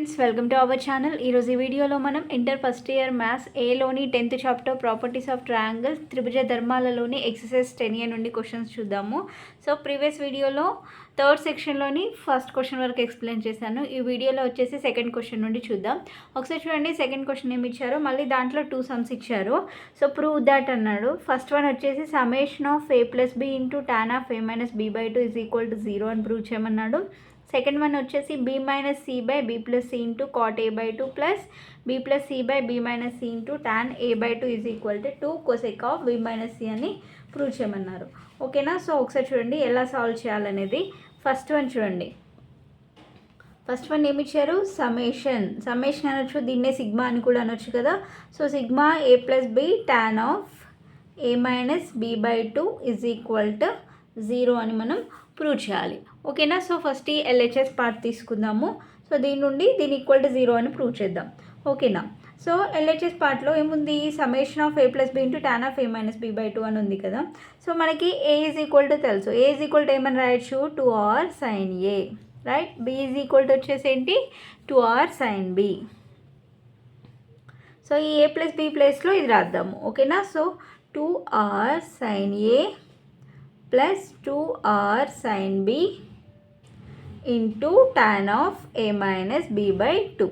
Friends, welcome to our channel. ఈరోజు ఈ వీడియోలో మనం ఇంటర్ ఫస్ట్ ఇయర్ మ్యాథ్స్ ఏలోని 10th chapter properties of triangles త్రిభుజ ధర్మాలలోని ఎక్సర్సైజ్ 10A నుండి క్వశ్చన్స్ చూద్దాము. సో ప్రీవియస్ వీడియోలో థర్డ్ సెక్షన్లోని ఫస్ట్ క్వశ్చన్ వరకు ఎక్స్ప్లెయిన్ చేశాను. ఈ వీడియోలో వచ్చేసి సెకండ్ క్వశ్చన్ నుండి చూద్దాం. ఒకసారి చూడండి, సెకండ్ క్వశ్చన్ ఏమి ఇచ్చారో, మళ్ళీ దాంట్లో 2 సమ్స్ ఇచ్చారు. సో ప్రూవ్ దట్ అన్నాడు. ఫస్ట్ వన్ వచ్చేసి summation of a plus b into tan of a minus b/2 is equal to 0 అని ప్రూవ్ చేయమన్నాడు. సెకండ్ వన్ వచ్చేసి b minus c by b plus c into cot a/2 plus b plus c by b minus c into tan a/2 is equal to 2 cosec of b minus c అని prove చేయమన్నారు. ఓకేనా? So ఒకసారి చూడండి ఎలా solve చేయాలనేది. First one చూడండి, first one ఏమి ఇచ్చారు? సమ్మేషన్ అనొచ్చు, దీన్నే సిగ్మా అని కూడా అనొచ్చు కదా. So sigma a plus b tan of a minus b/2 is equal to 0 అని మనం ప్రూవ్ చేయాలి. ఓకేనా? సో ఫస్ట్ ఈ LHS పార్ట్ తీసుకుందాము. సో దీని నుండి దీని ఈక్వల్ టు 0 అని ప్రూవ్ చేద్దాం. ఓకేనా? సో LHS పార్ట్లో ఏముంది? Summation of a plus b into tan of a minus b/2 అని ఉంది కదా. సో మనకి a ఈజ్ ఈక్వల్ టు తెలుసు. a ఈజ్ ఈక్వల్ టు ఏమని రాయొచ్చు? 2r sin a, right? b is equal to వచ్చేసి ఏంటి? 2r sin b. సో ఈ a ప్లస్ b ప్లేస్లో ఇది రాద్దాము. ఓకేనా? So 2r sin a plus 2r sin b into tan of a minus b/2.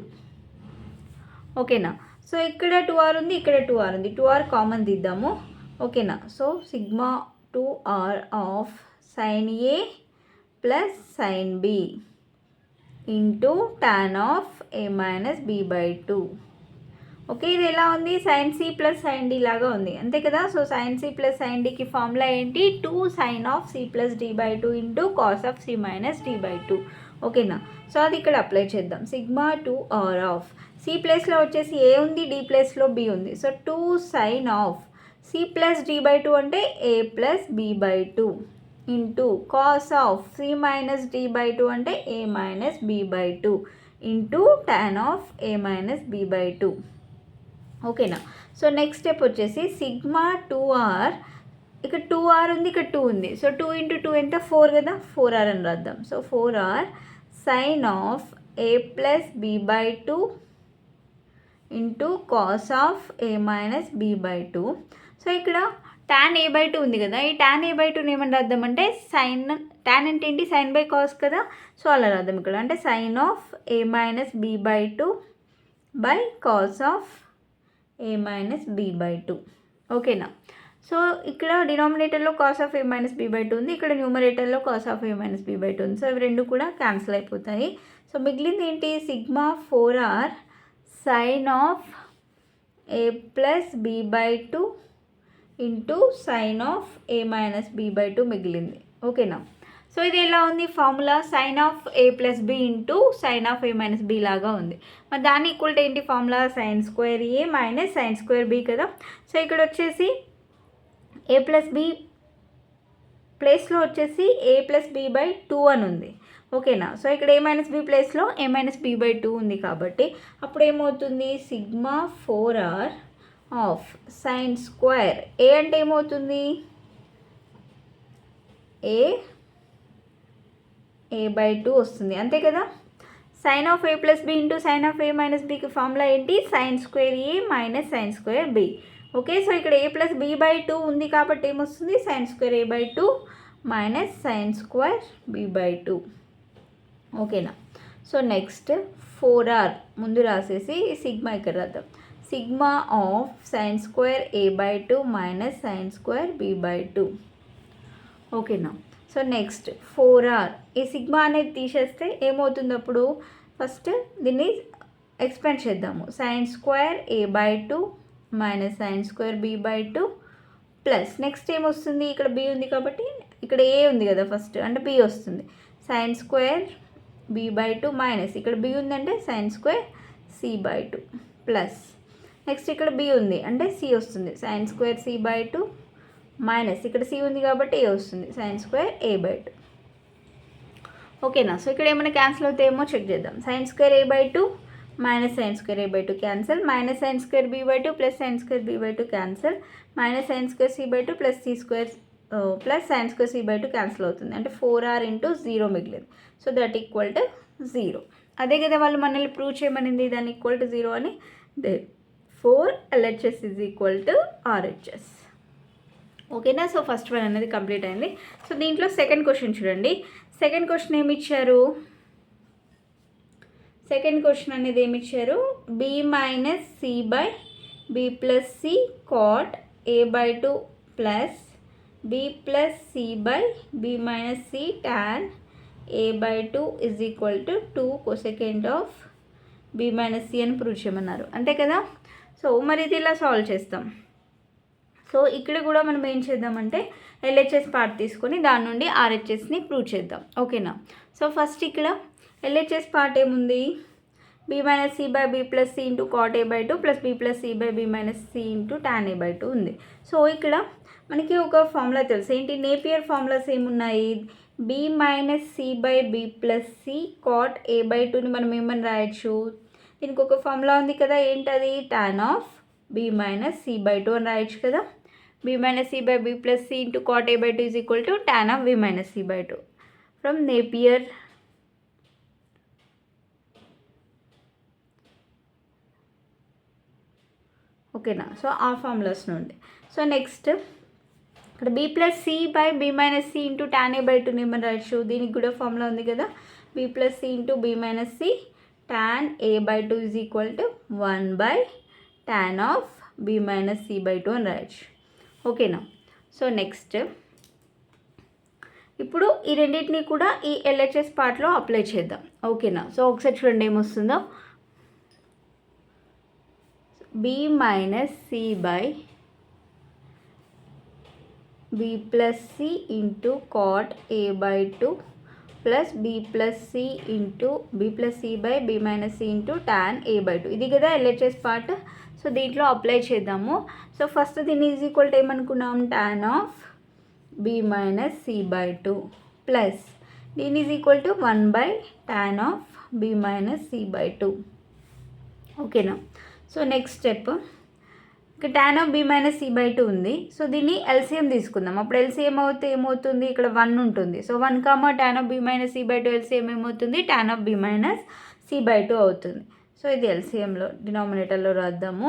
ఓకేనా? So ఇక్కడ 2r ఉంది, ఇక్కడ 2r ఉంది. 2r కామన్ తీద్దాము. ఓకేనా? So sigma 2r of sin a plus sin b into tan of a minus b/2. Okay, ఇది ఎలా ఉంది? sin c plus sin d లాగా ఉంది, అంతే కదా. So sin c plus sin dకి ఫార్ములా ఏంటి? 2 sin of c plus d/2 into cos of c minus d/2. ఓకేనా? సో అది ఇక్కడ అప్లై చేద్దాం. సిగ్మా 2r ఆఫ్ c ప్లేస్లో వచ్చేసి a ఉంది, d ప్లేస్లో b ఉంది. So 2 sin of c plus d/2 అంటే a plus b/2 into cos of c minus d/2 అంటే a minus b/2 into tan of a minus b/2. ఓకేనా? So next step వచ్చేసి sigma 2r, ఇక్కడ 2r ఉంది, ఇక్కడ 2 ఉంది. So 2 into 2 ఎంత? 4 కదా. 4r అని రాద్దాం. So 4r sine of a plus b/2 into cos of a minus b/2. So ఇక్కడ tan a/2 ఉంది కదా. ఈ tan a/2 ఏమని రాద్దామంటే సైన్, tan అంటే ఏంటి? సైన్ బై కాస్ కదా. సో అలా రాద్దాం ఇక్కడ. అంటే sine of a minus b/2 by cos of a minus b/2. ఓకేనా? సో ఇక్కడ డినామినేటర్లో cos of a minus b/2 ఉంది, ఇక్కడ న్యూమరేటర్లో cos of a minus b/2 ఉంది. సో ఇవి రెండు కూడా క్యాన్సిల్ అయిపోతాయి. సో మిగిలింది ఏంటి? Sigma 4r sine of a plus b/2 into sine of a minus b/2 మిగిలింది. ఓకేనా? సో ఇది ఎలా ఉంది? Formula sine of a plus b into sine of a minus b లాగా ఉంది. మరి దాని ఈక్వల్ టు ఏంటి? Formula sine square a minus sine square b కదా. సో ఇక్కడ వచ్చేసి a ప్లస్ b ప్లేస్లో వచ్చేసి a ప్లస్ b/2 అని ఉంది. ఓకేనా? సో ఇక్కడ a మైనస్ b ప్లేస్లో a మైనస్ b/2 ఉంది కాబట్టి అప్పుడు ఏమవుతుంది? Sigma 4r of sine square a అంటే ఏమవుతుంది? a/2 వస్తుంది, అంతే కదా. Sine of a plus b into sine of a minus bకి ఫార్ములా ఏంటి? Sine square a minus sine square b. Okay, so ఇక్కడ a ప్లస్ b/2 ఉంది కాబట్టి ఏమొస్తుంది? Sine square a/2 minus sine square b/2. ఓకేనా? సో నెక్స్ట్ 4r ముందు రాసేసి sigma ఇక్కడ రాద్దాం. Sigma of sine square a/2 minus sine square b/2. ఓకేనా? సో నెక్స్ట్ 4r, ఈ సిగ్మా అనేది తీసేస్తే ఏమవుతుంది? అప్పుడు ఫస్ట్ దీన్ని ఎక్స్పాండ్ చేద్దాము. Sign square a/2 minus sine square b/2 plus next ఏమొస్తుంది? ఇక్కడ b ఉంది కాబట్టి ఇక్కడ a ఉంది కదా ఫస్ట్, అంటే b వస్తుంది. సైన్ స్క్వేర్ b/2 మైనస్ ఇక్కడ b ఉందంటే sine square c/2 plus next ఇక్కడ b ఉంది అంటే c వస్తుంది. సైన్ స్క్వేర్ c/2 మైనస్ ఇక్కడ c ఉంది కాబట్టి a వస్తుంది. Sign square a/2. ఓకేనా? సో ఇక్కడ ఏమైనా క్యాన్సిల్ అవుతాయేమో చెక్ చేద్దాం. Sign square a/2 minus sine square a/2 cancel, minus sine square b/2 plus sign square b/2 cancel, minus sine square c/2 plus c square plus sine square c/2 cancel అవుతుంది. అంటే 4r into 0 మిగిలింది. So that equal to 0. అదే కదా వాళ్ళు మనల్ని prove చేయమనింది, దాన్ని equal to 0 అని. They 4 LHS is equal to RHS. ఓకేనా. సో ఫస్ట్ వన్ అనేది కంప్లీట్ అయింది. సో దీంట్లో సెకండ్ క్వశ్చన్ చూడండి. సెకండ్ క్వశ్చన్ ఏమి ఇచ్చారు? సెకండ్ క్వశ్చన్ అనేది ఏమి ఇచ్చారు? b minus c by b plus c cot a/2 plus b plus c by b minus c tan a/2 is equal to 2 cosecant of b minus c అని prove చేయమన్నారు, అంతే కదా. So మరి ఇది ఇలా సాల్వ్ చేస్తాం. సో ఇక్కడ కూడా మనం ఏం చేద్దామంటే LHS పార్ట్ తీసుకొని దాని నుండి RHSని ప్రూవ్ చేద్దాం, ఓకేనా. సో ఫస్ట్ ఇక్కడ LHS పార్ట్ ఏముంది? b minus c by b plus c into cot a/2 plus b plus c by b minus c into tan a/2 ఉంది. సో ఇక్కడ మనకి ఒక ఫార్ములా తెలుసు, ఏంటి? నేపియర్ ఫార్ములాస్ ఏమున్నాయి? b minus c by b plus c cot a/2ని మనం ఏమని రాయొచ్చు? దీనికి ఒక ఫార్ములా ఉంది కదా, ఏంటది? Tan of b minus c/2 అని రాయొచ్చు కదా. b minus c by b plus c into cot a/2 is equal to tan of b minus c/2 from Napier. ఓకేనా. సో ఆ ఫార్ములాస్ నుండి. సో నెక్స్ట్ ఇక్కడ b plus c by b minus c into tan a/2ని ఏమని రాయొచ్చు? దీనికి కూడా formula ఉంది కదా, b plus c into b minus c tan a/2 is equal to 1 by tan of b minus c/2 అని రాయొచ్చు, ఓకేనా. సో నెక్స్ట్ ఇప్పుడు ఈ రెండింటిని కూడా ఈ LHS పార్ట్లో అప్లై చేద్దాం, ఓకేనా. సో ఒకసారి చూడండి ఏమొస్తుందో. b minus c by b plus c into cot a/2 plus b plus c into b plus c by b minus c into tan a/2, ఇది కదా LHS పార్ట్. సో దీంట్లో apply చేద్దాము. So first దీన్ని is equal to ఏమనుకున్నాం? Tan of b minus c/2 plus దీని is equal to 1 by tan of b minus c/2, ఓకేనా. So next step, ఇక్కడ tan of b minus c/2 ఉంది. So దీన్ని LCM తీసుకుందాం. అప్పుడు LCM అవుతే ఏమవుతుంది? ఇక్కడ 1 ఉంటుంది. So 1 comma tan of b minus c/2 LCM ఏమవుతుంది? Tan of b minus c/2 అవుతుంది. సో ఇది LCMలో డినామినేటర్లో రాద్దాము.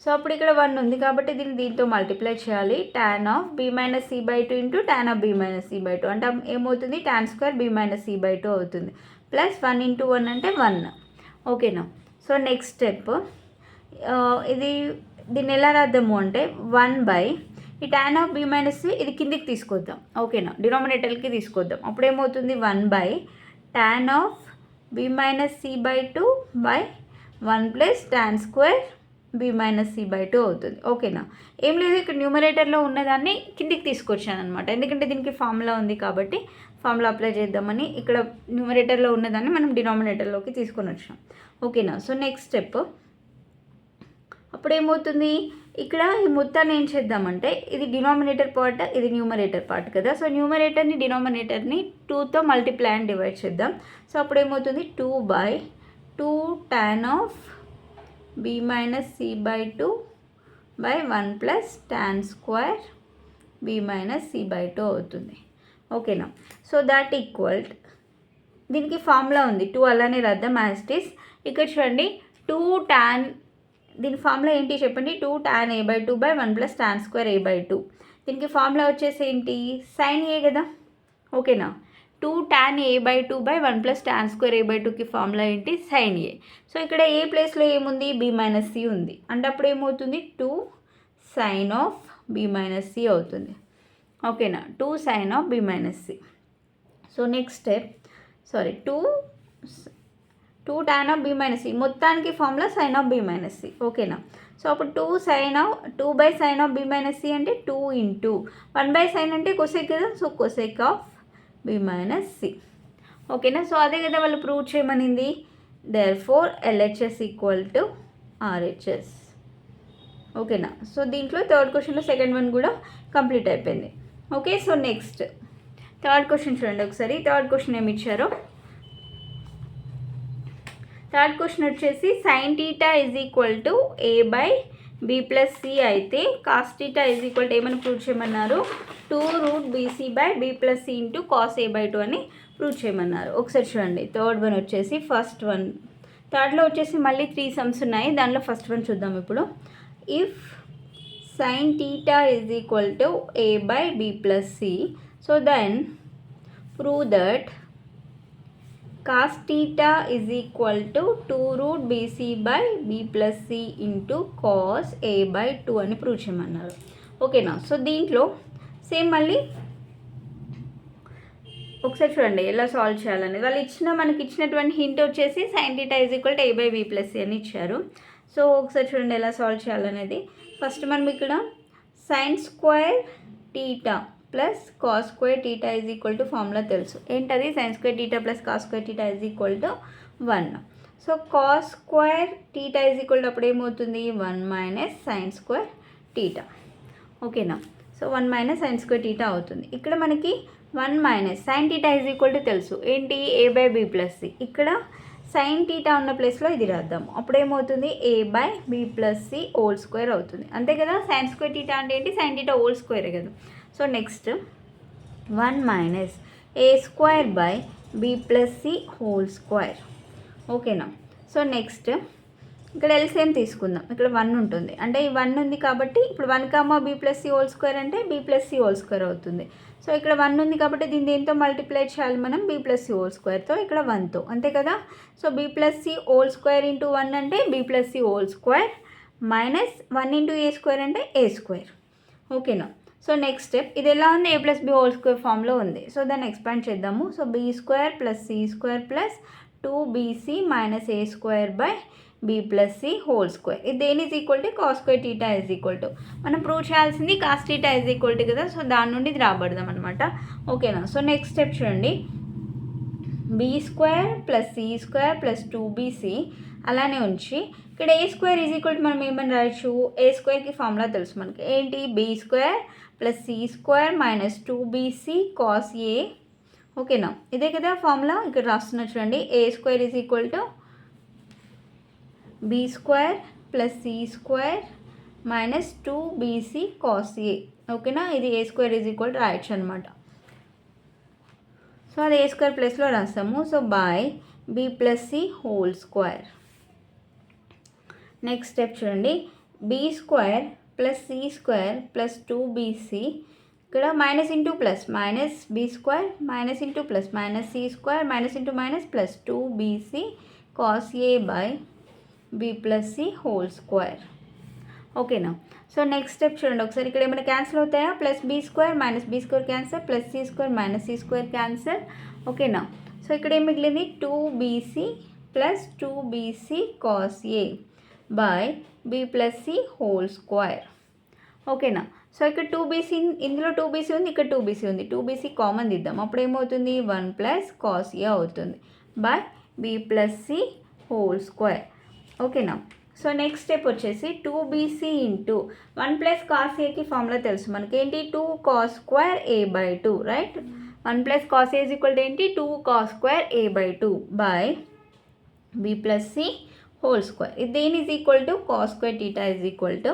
సో అప్పుడు ఇక్కడ 1 ఉంది కాబట్టి దీంతో మల్టిప్లై చేయాలి. Tan of b minus c/2 into tan of b minus c/2 అంటే ఏమవుతుంది? Tan square b minus c/2 అవుతుంది. ప్లస్ 1 ఇంటూ 1 అంటే 1, ఓకేనా. సో నెక్స్ట్ స్టెప్, దీన్ని ఎలా రాద్దాము అంటే 1 బై ఈ టాన్ ఆఫ్ b మైనస్ ఇది కిందికి తీసుకొద్దాం, ఓకేనా. డినామినేటర్కి తీసుకొద్దాం. అప్పుడు ఏమవుతుంది? 1 by tan of b minus c/2 by 1 plus tan square b minus c/2 అవుతుంది, ఓకేనా. ఏం లేదు, ఇక్కడ న్యూమరేటర్లో ఉన్నదాన్ని కిందికి తీసుకొచ్చాను అనమాట, ఎందుకంటే దీనికి ఫార్ములా ఉంది కాబట్టి ఫార్ములా అప్లై చేద్దామని ఇక్కడ న్యూమరేటర్లో ఉన్నదాన్ని మనం డినామినేటర్లోకి తీసుకొని వచ్చాం, ఓకేనా. సో నెక్స్ట్ స్టెప్, అప్పుడు ఏమవుతుంది? ఇక్కడ ఈ మొత్తాన్ని ఏం చేద్దామంటే ఇది డినామినేటర్ పార్ట్, ఇది న్యూమరేటర్ పార్ట్ కదా. సో న్యూమరేటర్ని డినామినేటర్ని 2తో మల్టిప్లై అండ్ డివైడ్ చేద్దాం. సో అప్పుడు ఏమవుతుంది? 2 by 2 tan of b minus c/2 by 1 plus tan square b minus c/2 అవుతుంది, ఓకేనా. సో దాట్ ఈక్వల్, దీనికి ఫార్ములా ఉంది 2, అలానే రాద్దాం యాజ్ ఇట్ ఈస్. ఇక్కడ చూడండి 2 టాన్, దీని ఫార్ములా ఏంటి చెప్పండి? 2 tan a/2 by 1 plus tan square a/2. దీనికి ఫార్ములా వచ్చేసి ఏంటి? సైన్ ఏ కదా, ఓకేనా. 2 tan a/2 by 1 plus tan square a/2కి ఫార్ములా ఏంటి? Sine A. సో ఇక్కడ ఏ ప్లేస్లో ఏముంది? b మైనస్ సి ఉంది, అంటే అప్పుడు ఏమవుతుంది? 2 sine of b minus c అవుతుంది, ఓకేనా. 2 sine of b minus c. So next step, sorry 2 tan of b minus c, మొత్తానికి formula sine of b minus c, ఓకేనా. సో అప్పుడు 2 by sine of b minus c అంటే 2 into 1 by sine అంటే cosec కదా, so cosec of b minus c, ఓకేనా. So అదే కదా వాళ్ళు ప్రూవ్ చేయమనింది. Therefore LHS equal to RHS, ఓకేనా. సో దీంట్లో థర్డ్ క్వశ్చన్లో సెకండ్ వన్ కూడా కంప్లీట్ అయిపోయింది, okay. So next third question చూడండి ఒకసారి. థర్డ్ క్వశ్చన్ ఏమి ఇచ్చారో, థర్డ్ క్వశ్చన్ వచ్చేసి sine theta is equal to a by b plus c అయితే cos theta is equal to ఏమని ప్రూవ్ చేయమన్నారు? 2 root bc by b plus c into cos a/2 అని prove చేయమన్నారు. ఒకసారి చూడండి. థర్డ్ వన్ వచ్చేసి ఫస్ట్ వన్, థర్డ్లో వచ్చేసి మళ్ళీ 3 సమ్స్ ఉన్నాయి. దానిలో ఫస్ట్ వన్ చూద్దాం ఇప్పుడు. If sin theta is equal to a by b plus c, so then prove that cos theta is equal to 2 root bc by b plus c into cos a by 2 అని prove చేయమన్నారు. ఓకేనా. So దీంట్లో same మళ్ళీ ఒకసారి చూడండి ఎలా solve చేయాలనేది. వాళ్ళు మనకి ఇచ్చినటువంటి హింట్ వచ్చేసి sin theta is equal to a by b plus c అని ఇచ్చారు. సో ఒకసారి చూడండి ఎలా సాల్వ్ చేయాలనేది. ఫస్ట్ మనం ఇక్కడ sin square theta plus cos square theta is equal to formula తెలుసు. ఏంటది? sin square theta plus cos square theta is equal to 1. So cos square theta is equal to అప్పుడు ఏమవుతుంది? 1 మైనస్ sin స్క్వేర్ టీటా. ఓకేనా. So 1 minus sin square theta అవుతుంది. ఇక్కడ మనకి 1 minus sin theta is equal to తెలుసు. ఏంటి? a by b plus c. ఇక్కడ sin theta ఉన్న ప్లేస్లో ఇది రాద్దాము. అప్పుడు ఏమవుతుంది? a by b plus c whole square అవుతుంది. అంతే కదా. sin స్క్వేర్ టీటా అంటే ఏంటి? sin టీటా హోల్ స్క్వేర్ కదా. So next 1 minus a square by b plus c whole square. ఓకేనా. సో నెక్స్ట్ ఇక్కడ ఎల్సిఎం తీసుకుందాం. ఇక్కడ 1 ఉంటుంది, అంటే ఈ 1 ఉంది కాబట్టి ఇప్పుడు 1 b plus c whole square అంటే b plus c whole square అవుతుంది. సో ఇక్కడ 1 ఉంది కాబట్టి దీన్ని దేంతో మల్టిప్లై చేయాలి మనం? b ప్లస్ c హోల్ స్క్వేర్తో, ఇక్కడ 1తో. అంతే కదా. So b plus c whole square into 1 అంటే b plus c whole square minus 1 into a square అంటే a స్క్వేర్. ఓకేనా. సో నెక్స్ట్ స్టెప్ ఇది ఎలా ఉంది? a plus b whole square ఫామ్లో ఉంది. సో దాన్ని ఎక్స్పాండ్ చేద్దాము. So b square plus c square plus 2bc minus a square by b plus c whole square. ఇది దేని is equal to cos square theta is equal to, మనం prove చేయాల్సింది cos theta is equal to కదా. So దాని నుండి ఇది రాబడదాం అనమాట. ఓకేనా. సో నెక్స్ట్ స్టెప్ చూడండి. b square plus c square plus 2bc అలానే ఉంచి ఇక్కడ a square is equal to మనం ఏమని రాయొచ్చు? a స్క్వేర్కి ఫార్ములా తెలుసు మనకి. ఏంటి? b square plus c square minus 2bc cos a. ఓకేనా. ఇదే కదా ఫార్ములా. ఇక్కడ రాస్తున్నా చూడండి. a square is equal to b square plus c square minus 2bc cos a. ఓకేనా. ఇది a square is equal to రాయొచ్చు అనమాట. సో అది a స్క్వేర్ ప్లస్లో రాస్తాము. So by b plus c whole square. Next step చూడండి. b square plus c square plus 2bc, ఇక్కడ minus into plus minus b square minus into plus minus c square minus into minus plus 2bc cos a by b plus c whole square. ఓకేనా. So next step చూడండి ఒకసారి. ఇక్కడ ఏమైనా cancel అవుతాయా? Plus b square minus b square cancer, plus c square minus c square cancer. ఓకేనా. So ఇక్కడ ఏం మిగిలింది? 2bc plus 2bc cos a by b plus c whole square. ఓకేనా. సో ఇక్కడ 2bc, ఇందులో 2bc ఉంది, ఇక్కడ 2bc ఉంది. 2bc common దిద్దాం. అప్పుడు ఏమవుతుంది? 1 ప్లస్ కాస్ a అవుతుంది by b plus c whole square. ఓకేనా. సో నెక్స్ట్ స్టెప్ వచ్చేసి 2bc ఇంటూ 1 ప్లస్ కాస్ ఏకి ఫార్ములా తెలుసు మనకి. ఏంటి? 2 cos square a by 2, right. 1 plus cos A is equal to ఏంటి? 2 cos square a by 2 by b plus c whole square. ఇది దేని is equal to cos square theta is equal to.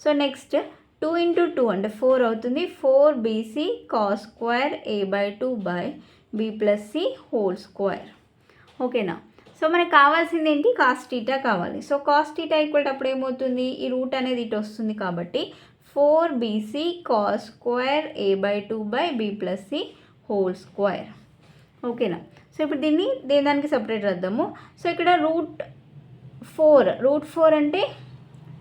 So next 2 into 2 అంటే 4 అవుతుంది. 4bc cos square a by 2 by b plus c whole square. ఓకేనా. So మనకు కావాల్సింది ఏంటి? Cos theta కావాలి. So cos theta equal to అప్పుడు ఏమవుతుంది? ఈ రూట్ అనేది ఇటు వస్తుంది కాబట్టి 4bc cos square a by 2 by b plus c whole square. ఓకేనా. సో ఇప్పుడు దీన్ని దానికి సపరేట్ రాద్దాము. సో ఇక్కడ రూట్ 4 అంటే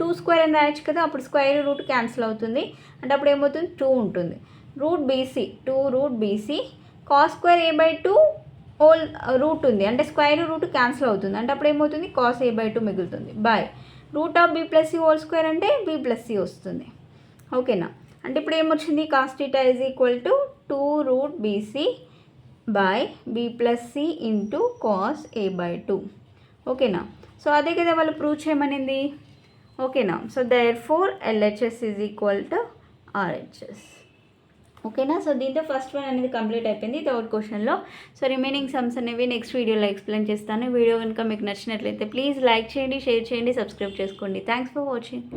2 స్క్వేర్ అని రాయొచ్చు కదా. అప్పుడు స్క్వేర్ రూట్ క్యాన్సిల్ అవుతుంది, అంటే అప్పుడు ఏమవుతుంది? 2 ఉంటుంది. Root BC 2 root BC cos square a by 2 whole root ఉంది, అంటే స్క్వేర్ రూట్ క్యాన్సిల్ అవుతుంది, అంటే అప్పుడు ఏమవుతుంది? కాస్ a బై 2 మిగులుతుంది by root of b plus c whole square అంటే b ప్లస్ c వస్తుంది. ఓకేనా. అంటే ఇప్పుడు ఏమొచ్చింది? Cos theta is equal to 2 root BC by b plus c into cos a by 2. ఓకేనా. సో అదే కదా వాళ్ళు ప్రూవ్ చేయమనింది. ఓకేనా. So therefore LHS is equal to RHS. ఓకేనా. సో దీంతో ఫస్ట్ వన్ అనేది కంప్లీట్ అయిపోయింది థర్డ్ క్వశ్చన్లో. సో రిమైనింగ్ సమ్స్ అనేవి నెక్స్ట్ వీడియోలో ఎక్స్ప్లెయిన్ చేస్తాను. వీడియో కనుక మీకు నచ్చినట్లయితే ప్లీజ్ లైక్ చేయండి, షేర్ చేయండి, సబ్స్క్రైబ్ చేసుకోండి. Thanks for watching.